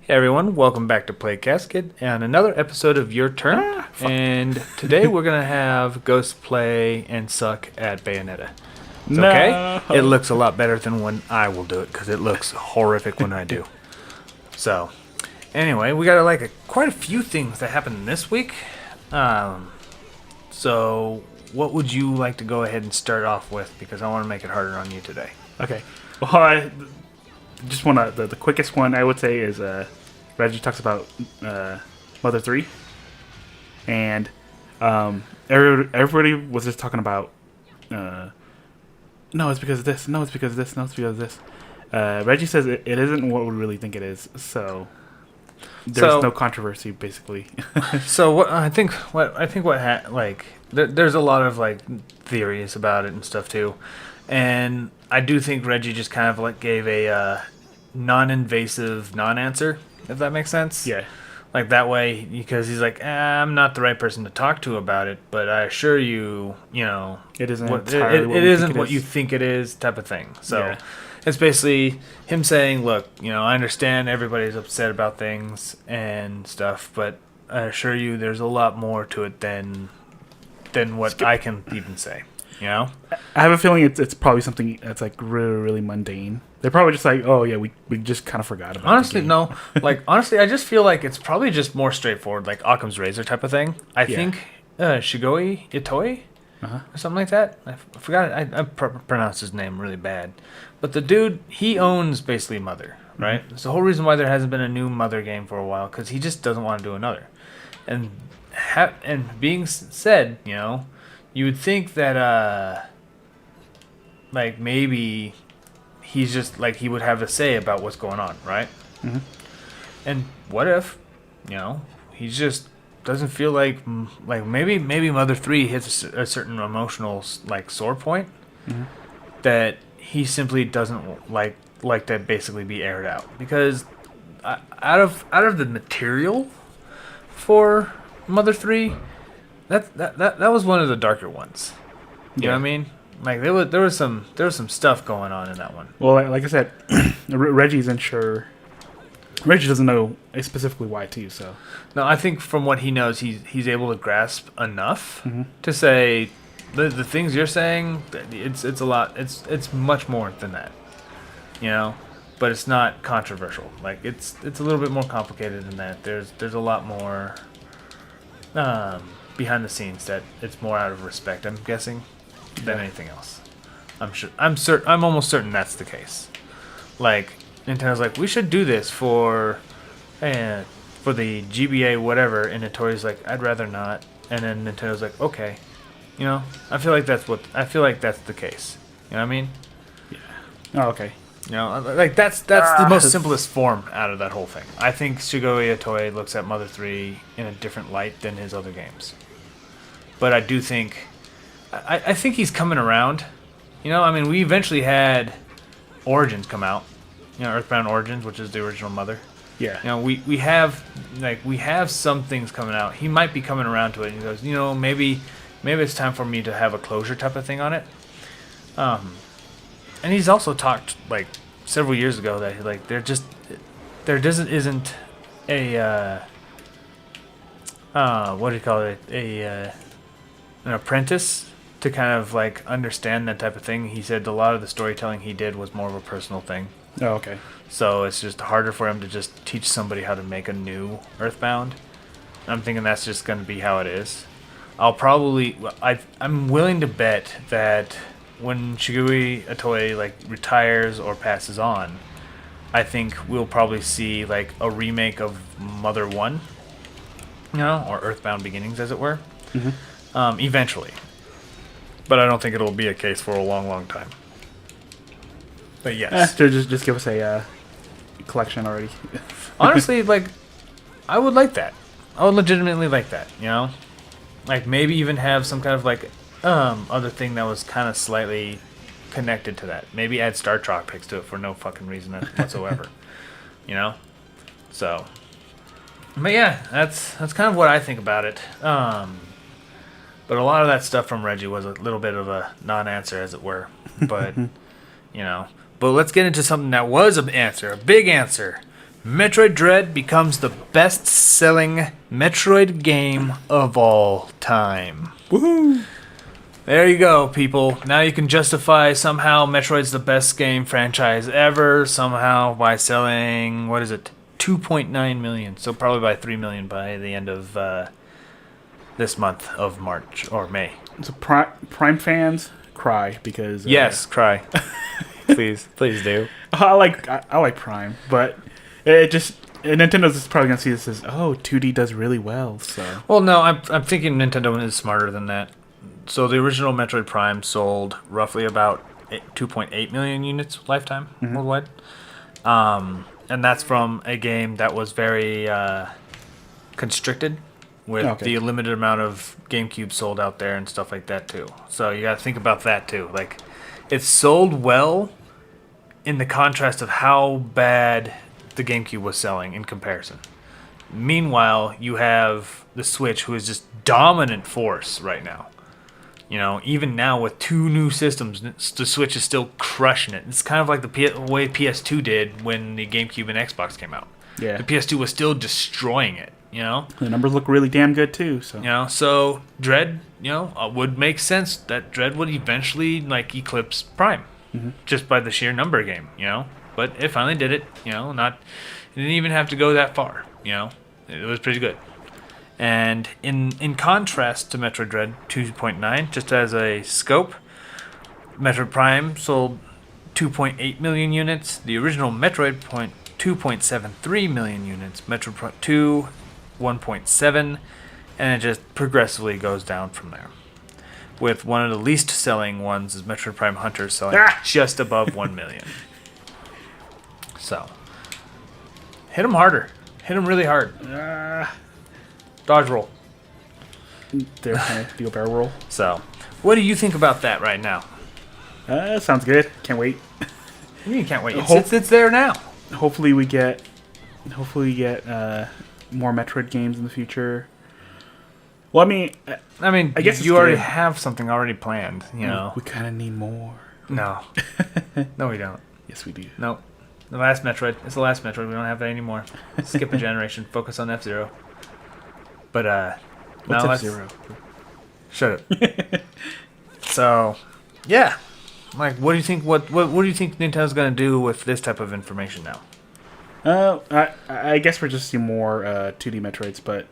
Hey everyone, welcome back to Play Casket and another episode of Your Turn. And today we're gonna have Ghost play and suck at Bayonetta. It's okay. It looks a lot better than when I will do it because it looks horrific when I do. So, anyway, we got quite a few things that happened this week. So what would you like to go ahead and start off with? Because I want to make it harder on you today. Okay. Well, I just want to. The quickest one I would say is Reggie talks about Mother 3, and everybody was just talking about. No, it's because of this. No, it's because of this. No, it's because of this. Reggie says it isn't what we really think it is. So there's no controversy, basically. So there's a lot of theories about it and stuff too, and I do think Reggie just kind of gave a non-invasive non-answer, if that makes sense. Yeah. Like that way, because he's like, I'm not the right person to talk to about it, but I assure you, it isn't it isn't what you think it is, type of thing. So yeah. It's basically him saying, look, I understand everybody's upset about things and stuff, but I assure you there's a lot more to it than what I can even say. I have a feeling it's probably something that's really, really mundane. They're probably just like, oh yeah, we just kind of forgot about it. Honestly, no. Honestly, I just feel like it's probably just more straightforward, like Occam's razor type of thing. I think Shigeru Itoi or something like that. I forgot it. I pronounced his name really bad. But the dude, he owns basically Mother, right? It's the whole reason why there hasn't been a new Mother game for a while, because he just doesn't want to do another. And being said, you would think that maybe he's just he would have a say about what's going on, right? Mm-hmm. And what if he just doesn't feel like maybe Mother 3 hits a certain emotional sore point that he simply doesn't like to basically be aired out, because out of the material for Mother 3, that was one of the darker ones. You know what I mean? There was some stuff going on in that one. Well, like I said, Reggie's unsure. Reggie doesn't know specifically why too. So no, I think from what he knows, he's able to grasp enough to say the things you're saying. It's a lot. It's much more than that. But it's not controversial. It's a little bit more complicated than that. There's a lot more behind the scenes that it's more out of respect, I'm guessing, than anything else. I'm almost certain that's the case. Nintendo's we should do this for the GBA whatever, and Notori's I'd rather not, and then Nintendo's okay. I feel like that's the case. You know what I mean? Yeah. Oh, okay. That's the most simplest form out of that whole thing. I think Shigeru Itoi looks at Mother 3 in a different light than his other games. But I do think I think he's coming around. We eventually had Origins come out. Earthbound Origins, which is the original Mother. Yeah. We have some things coming out. He might be coming around to it, and he goes, maybe it's time for me to have a closure type of thing on it. And he's also talked several years ago that isn't a what do you call it, an apprentice to kind of understand that type of thing. He said a lot of the storytelling he did was more of a personal thing. Oh, okay. So it's just harder for him to just teach somebody how to make a new Earthbound. And I'm thinking that's just going to be how it is. I'm willing to bet that when Shigeru Itoi retires or passes on, I think we'll probably see a remake of Mother 1, or Earthbound Beginnings, as it were, eventually. But I don't think it'll be a case for a long, long time. But yes, just give us a collection already. Honestly, I would like that. I would legitimately like that. Maybe even have some kind of other thing that was kind of slightly connected to that. Maybe add Star Trek picks to it for no fucking reason whatsoever. So, but yeah, that's kind of what I think about it. But a lot of that stuff from Reggie was a little bit of a non-answer, as it were. But But let's get into something that was an answer, a big answer. Metroid Dread becomes the best-selling Metroid game of all time. Woohoo! There you go, people. Now you can justify somehow Metroid's the best game franchise ever, somehow by selling, 2.9 million. So probably by 3 million by the end of this month of March or May. So Prime fans cry because yes, cry. please do. I like Prime, but it just Nintendo's probably gonna see this as 2D does really well. So well, no, I'm thinking Nintendo is smarter than that. So the original Metroid Prime sold roughly about 2.8 million units lifetime worldwide, and that's from a game that was very constricted, with the limited amount of GameCube sold out there and stuff like that too. So you got to think about that too. Like, it sold well in the contrast of how bad the GameCube was selling in comparison. Meanwhile, you have the Switch, who is just dominant force right now. You know, even now with 2 new systems, the Switch is still crushing it. It's kind of like the way PS2 did when the GameCube and Xbox came out. Yeah. The PS2 was still destroying it, you know? The numbers look really damn good, too. So, you know, so Dread, would make sense that Dread would eventually, eclipse Prime. Just by the sheer number game, But it finally did it, it didn't even have to go that far, It was pretty good. And in contrast to Metroid Dread 2.9, just as a scope, Metroid Prime sold 2.8 million units. The original Metroid 2.73 million units. Metroid Prime 2, 1.7, and it just progressively goes down from there. With one of the least selling ones is Metroid Prime Hunter selling just above 1 million. So, hit them harder. Hit them really hard. Dodge roll. They're kind of do a barrel roll. So, what do you think about that right now? Sounds good. Can't wait. You can't wait. It's there now. Hopefully we get more Metroid games in the future. Well, I guess you already have something already planned. We kind of need more. No, no, we don't. Yes, we do. Nope. The last Metroid. It's the last Metroid. We don't have that anymore. Skip a generation. Focus on F-Zero. But what's F-Zero? Shut up. So, yeah. What do you think? What do you think Nintendo's gonna do with this type of information now? I guess we're just seeing more 2D Metroids, but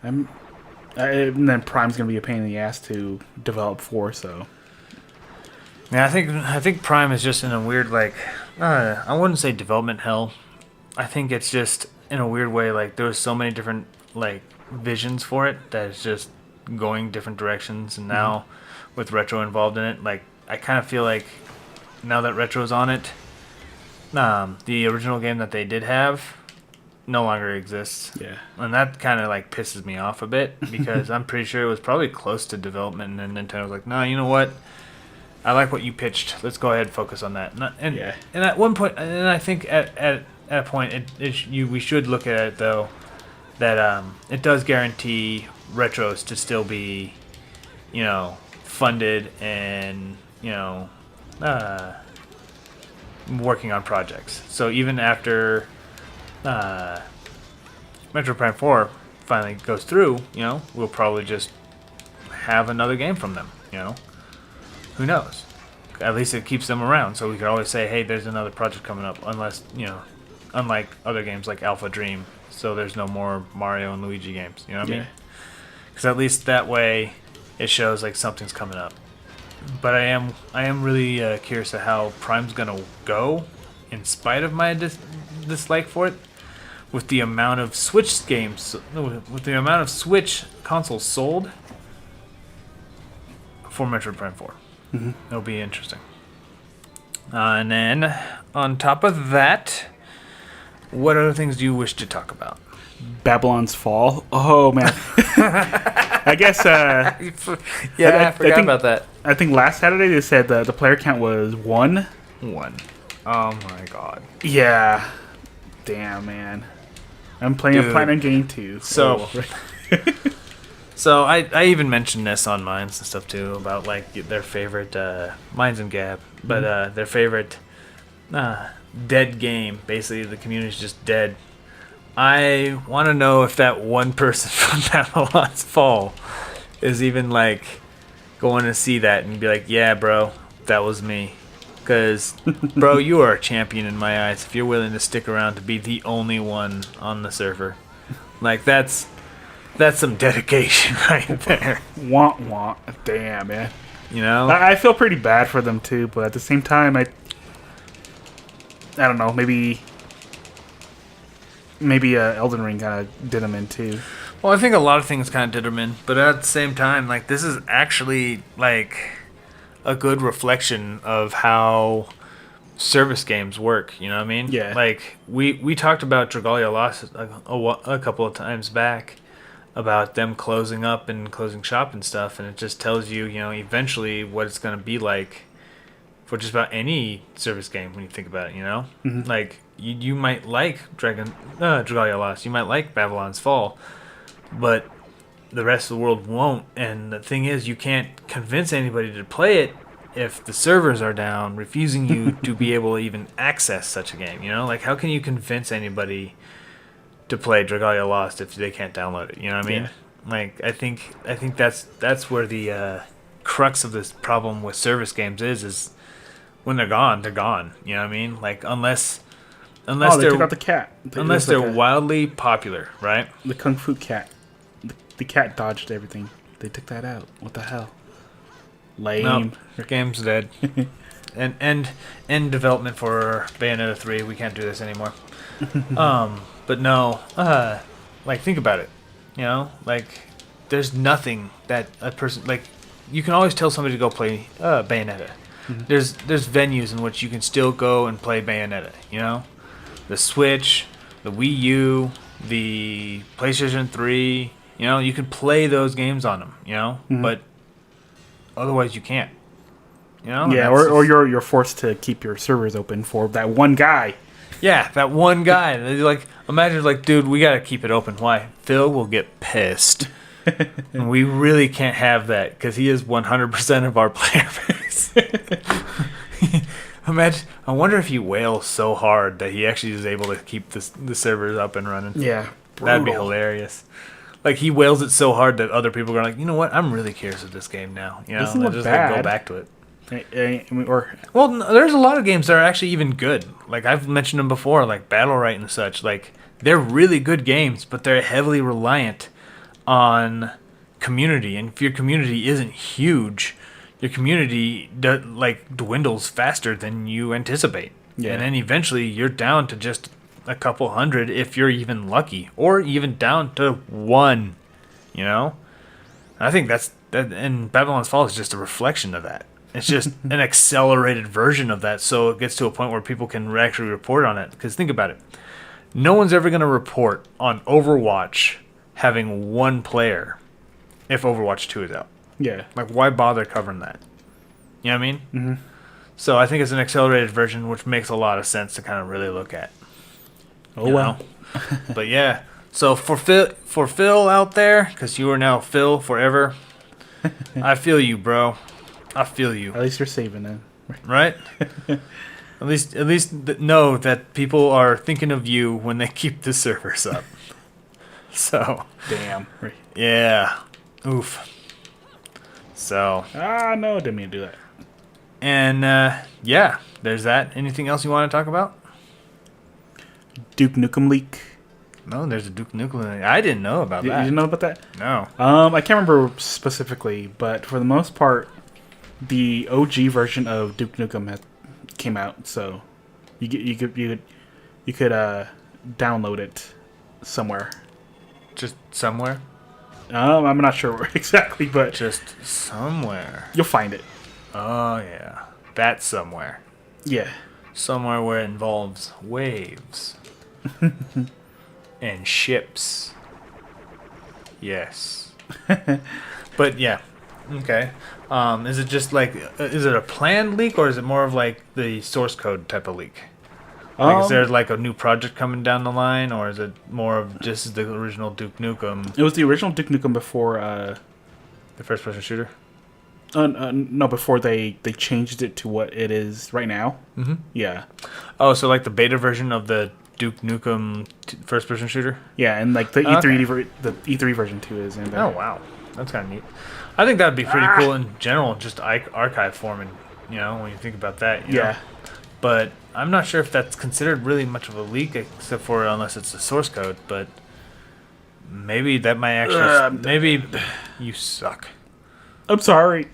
and then Prime's gonna be a pain in the ass to develop for. So yeah, I think Prime is just in a weird I wouldn't say development hell. I think it's just in a weird way there was so many different visions for it that it's just going different directions, and now with Retro involved in it, I kind of feel like now that Retro's on it, the original game that they did have no longer exists. Yeah. And that kind of pisses me off a bit, because I'm pretty sure it was probably close to development, and then Nintendo was like, no, you know what? I like what you pitched. Let's go ahead and focus on that. And at one point, and I think at a point, we should look at it, though, that it does guarantee Retros to still be, funded and, working on projects. So even after Metroid Prime 4 finally goes through, we'll probably just have another game from them, Who knows? At least it keeps them around, so we can always say, hey, there's another project coming up, unless, unlike other games like Alpha Dream, so there's no more Mario and Luigi games, you know what I mean? Because at least that way it shows something's coming up. But I am really curious of how Prime's gonna go, in spite of my dislike for it, with the amount of Switch games, with the amount of Switch consoles sold for Metroid Prime 4. It'll be interesting. And then on top of that, what other things do you wish to talk about? Babylon's Fall. Oh man. I guess. I forgot about that. I think last Saturday they said the player count was 1. 1. Oh my god. Yeah. Damn, man. I'm playing a platinum game too. So. So I even mentioned this on Mines and stuff too, about their favorite Mines and Gab, but their favorite dead game. Basically, the community's just dead. I want to know if that one person from Babylon's Fall is even like going to see that and be like, yeah, bro, that was me. Because, bro, you are a champion in my eyes if you're willing to stick around to be the only one on the server. Like, that's some dedication right there. Want. Damn, man. You know? I feel pretty bad for them, too, but at the same time, I don't know, maybe Elden Ring kind of did them in, too. Well, I think a lot of things kind of did them in, but at the same time, like, this is actually, like, a good reflection of how service games work, you know what I mean? Yeah. Like, we talked about Dragalia Lost a couple of times back about them closing up and closing shop and stuff, and it just tells you, you know, eventually what it's going to be like for just about any service game when you think about it, you know? Mm-hmm. Like, you might like Dragalia Lost, you might like Babylon's Fall, but the rest of the world won't. And the thing is, you can't convince anybody to play it if the servers are down, refusing you to be able to even access such a game. You know, like how can you convince anybody to play Dragalia Lost if they can't download it? You know what I mean? Yeah. Like I think that's where the crux of this problem with service games is when they're gone, they're gone. You know what I mean? Like unless they they're took out the cat. unless they're wildly popular, right? The Kung Fu cat. The cat dodged everything. They took that out. What the hell? Lame. No, your game's dead. And end development for Bayonetta 3. We can't do this anymore. But no, like think about it. You know, like there's nothing that a person like. You can always tell somebody to go play Bayonetta. Mm-hmm. There's venues in which you can still go and play Bayonetta. You know, the Switch, the Wii U, the PlayStation 3. You know, you can play those games on them, you know, but otherwise you can't. You know? Yeah, or you're forced to keep your servers open for that one guy. Yeah, that one guy. Like, imagine, like, dude, we got to keep it open. Why? Phil will get pissed. And we really can't have that because he is 100% of our player base. Imagine, I wonder if he wails so hard that he actually is able to keep the servers up and running. Yeah. Brutal. That'd be hilarious. Like he wails it so hard that other people are like, you know what? I'm really curious of this game now. You know, doesn't look just bad. Like, go back to it. Well, there's a lot of games that are actually even good. Like I've mentioned them before, like Battlerite and such. Like they're really good games, but they're heavily reliant on community. And if your community isn't huge, your community dwindles faster than you anticipate. Yeah. And then eventually you're down to just a couple hundred if you're even lucky, or even down to one, you know? I think that, and Babylon's Fall is just a reflection of that. It's just an accelerated version of that, so it gets to a point where people can actually report on it. Because think about it. No one's ever going to report on Overwatch having one player if Overwatch 2 is out. Yeah. Like, why bother covering that? You know what I mean? Mm-hmm. So I think it's an accelerated version, which makes a lot of sense to kind of really look at. Oh, well. But yeah, so for Phil out there, because you are now Phil forever, I feel you, bro. I feel you. At least you're saving them. Right? At least know that people are thinking of you when they keep the servers up. So. Damn. Yeah. Oof. So. No, didn't mean to do that. And, yeah, there's that. Anything else you want to talk about? Duke Nukem leak. No, there's a Duke Nukem leak. I didn't know about that. You didn't know about that? No. I can't remember specifically, but for the most part, the OG version of Duke Nukem came out, so you could download it somewhere. Just somewhere? I'm not sure where exactly, but just somewhere. You'll find it. Oh yeah, that somewhere. Yeah. Somewhere where it involves waves and ships. Yes. But yeah, okay. Is it just like, is it a planned leak, or is it more of like the source code type of leak? Like, is there like a new project coming down the line, or is it more of just the original Duke Nukem? It was the original Duke Nukem before the first-person shooter. No, before they changed it to what it is right now. Mm-hmm. Yeah. Oh, so like the beta version of the Duke Nukem first-person shooter? Yeah, and like the E3 version too is in there. Oh, wow. That's kind of neat. I think that would be pretty cool in general, just archive form, and when you think about that. You know? But I'm not sure if that's considered really much of a leak, except for unless it's a source code. But maybe that might actually. Maybe you suck. I'm sorry.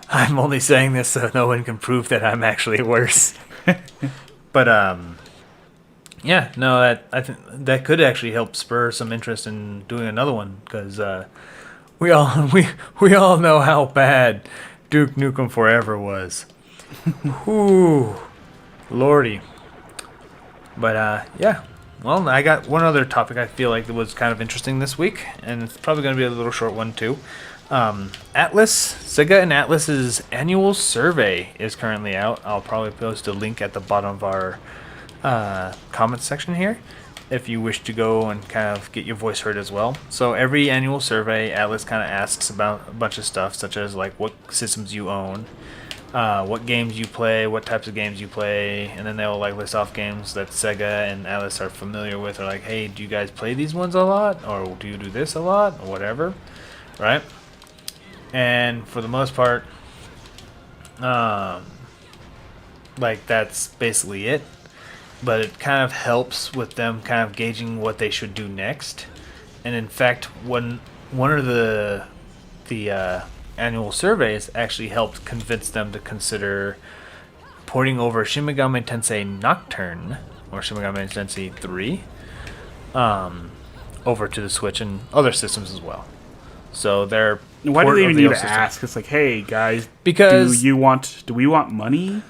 I'm only saying this so no one can prove that I'm actually worse. But yeah, no, I think that could actually help spur some interest in doing another one, because we all know how bad Duke Nukem Forever was. Ooh, lordy. But yeah, well, I got one other topic I feel like that was kind of interesting this week, and it's probably going to be a little short one too. SEGA and Atlus's annual survey is currently out. I'll probably post a link at the bottom of our comments section here if you wish to go and kind of get your voice heard as well. So every annual survey, Atlus kind of asks about a bunch of stuff, such as like what systems you own, what games you play, what types of games you play, and then they'll like list off games that Sega and Atlus are familiar with, or like, hey, do you guys play these ones a lot, or do you do this a lot, or whatever, right? And for the most part, like that's basically it. But it kind of helps with them kind of gauging what they should do next. And in fact, one of the annual surveys actually helped convince them to consider porting over Shin Megami Tensei Nocturne, or Shin Megami Tensei 3, over to the Switch and other systems as well. So they're why do they even need to ask? It's like, hey guys, because do we want money?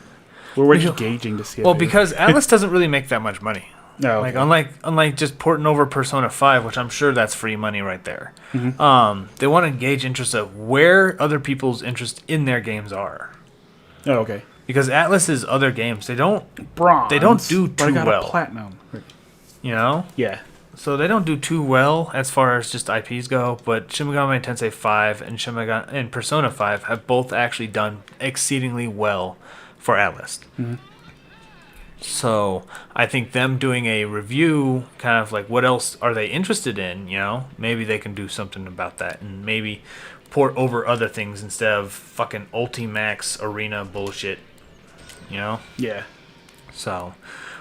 Or we're just gauging to see. Well, because Atlus doesn't really make that much money. No, like unlike just porting over Persona 5, which I'm sure that's free money right there. Mm-hmm. They want to gauge interest of where other people's interest in their games are. Oh, okay. Because Atlus's other games, they don't do too but I got well. A platinum. Yeah. So they don't do too well as far as just IPs go, but Shin Megami Tensei 5 and Persona 5 have both actually done exceedingly well for Atlus. Mm-hmm. So I think them doing a review, kind of like what else are they interested in, maybe they can do something about that and maybe port over other things instead of fucking Ultimax Arena bullshit, Yeah. So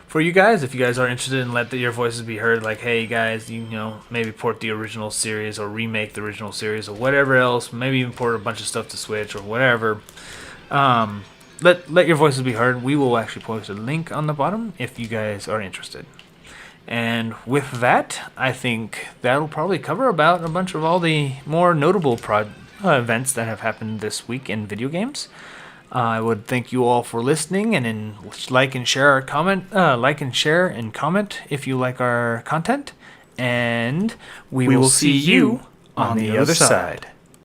for you guys, if you guys are interested in let your voices be heard, like, hey guys, maybe port the original series or remake the original series or whatever else, maybe even port a bunch of stuff to Switch or whatever, let your voices be heard. We will actually post a link on the bottom if you guys are interested. And with that, I think that'll probably cover about a bunch of all the more notable events that have happened this week in video games. I would thank you all for listening, and like and share and comment if you like our content. And we will see you on the other side.